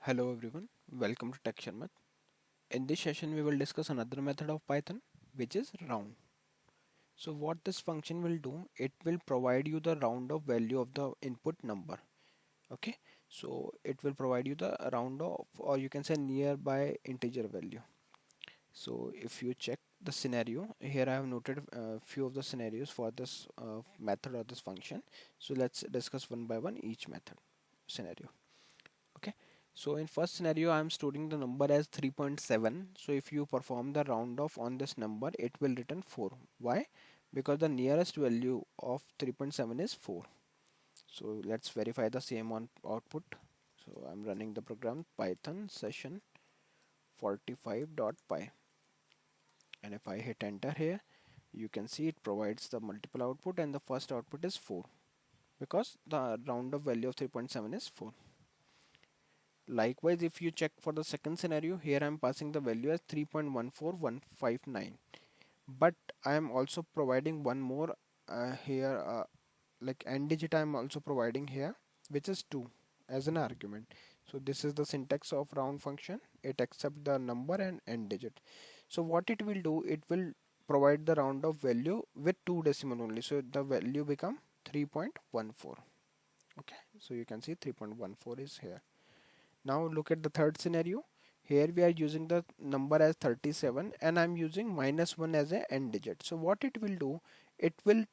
Hello everyone, welcome to Tech Sharmit. In this session we will discuss another method of Python which is round. So what this function will do, it will provide you the round of value of the input number. Okay, so it will provide you the round of, or you can say nearby integer value. So if you check the scenario, here I have noted a few of the scenarios for this method or this function. So let's discuss one by one each method scenario. Okay, so in first scenario I am storing the number as 3.7. So if you perform the round off on this number, it will return 4. Why? Because the nearest value of 3.7 is 4. So let's verify the same on output. So I'm running the program python session 45.py, and if I hit enter here, you can see it provides the multiple output, and the first output is 4 because the round of value of 3.7 is 4. Likewise, if you check for the second scenario, here I am passing the value as 3.14159, but I am also providing one more here, like n digit I am also providing here, which is 2 as an argument. So this is the syntax of round function. It accepts the number and n digit. So what it will do, it will provide the round of value with 2 decimal only. So the value become 3.14. Okay, so you can see 3.14 is here. Now look at the third scenario. Here we are using the number as 37 and I'm using -1 as a n digit. So what it will do, it will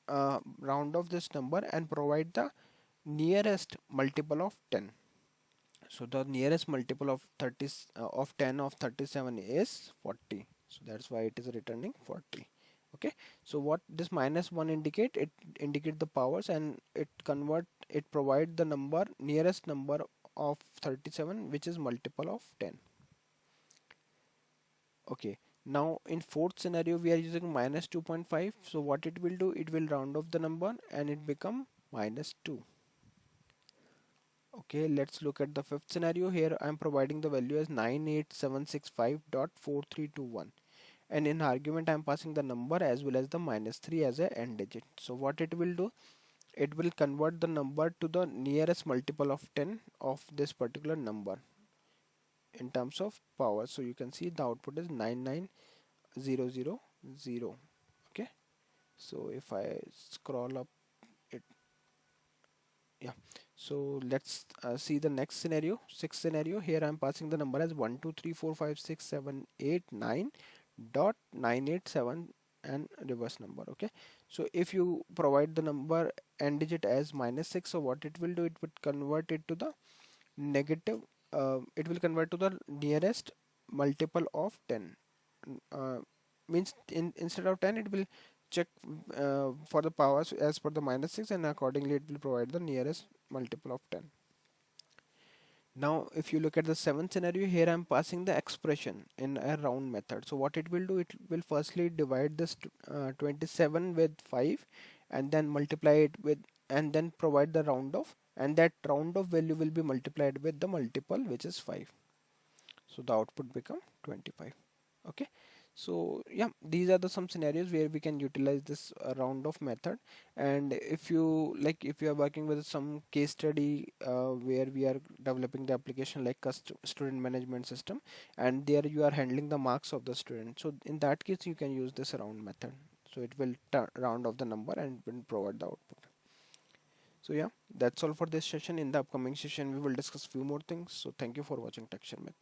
round off this number and provide the nearest multiple of 10. So the nearest multiple of 30 of 10 of 37 is 40. So that's why it is returning 40. Okay, so what this -1 indicate, it indicate the powers, and it provide the number nearest number of 37, which is multiple of 10. Okay, now in fourth scenario we are using -2.5. So what it will do, it will round off the number and it become -2. Okay, let's look at the fifth scenario. Here I am providing the value as 98765.4321, and in argument I am passing the number as well as the -3 as a n digit. So what it will do, it will convert the number to the nearest multiple of 10 of this particular number in terms of power. So you can see the output is 99000. Okay, so if I scroll up it, yeah, so let's see the next scenario, sixth scenario. Here I'm passing the number as 123456789.987 and reverse number. Okay, so if you provide the number n digit as -6, so what it will do, it would convert it to the negative, it will convert to the nearest multiple of 10. uh, Means instead of 10 it will check for the powers as per the -6, and accordingly it will provide the nearest multiple of 10. Now if you look at the seventh scenario, here I am passing the expression in a round method. So what it will do, it will firstly divide this 27 with 5 and then multiply it with, and then provide the round off, and that round off value will be multiplied with the multiple, which is 5. So the output become 25. Okay, so yeah, these are the some scenarios where we can utilize this round off method. And if you like, if you are working with some case study where we are developing the application like student management system, and there you are handling the marks of the student, so in that case you can use this round method. So it will round off the number and will provide the output. So yeah, that's all for this session. In the upcoming session we will discuss few more things. So thank you for watching Tech Sharmit.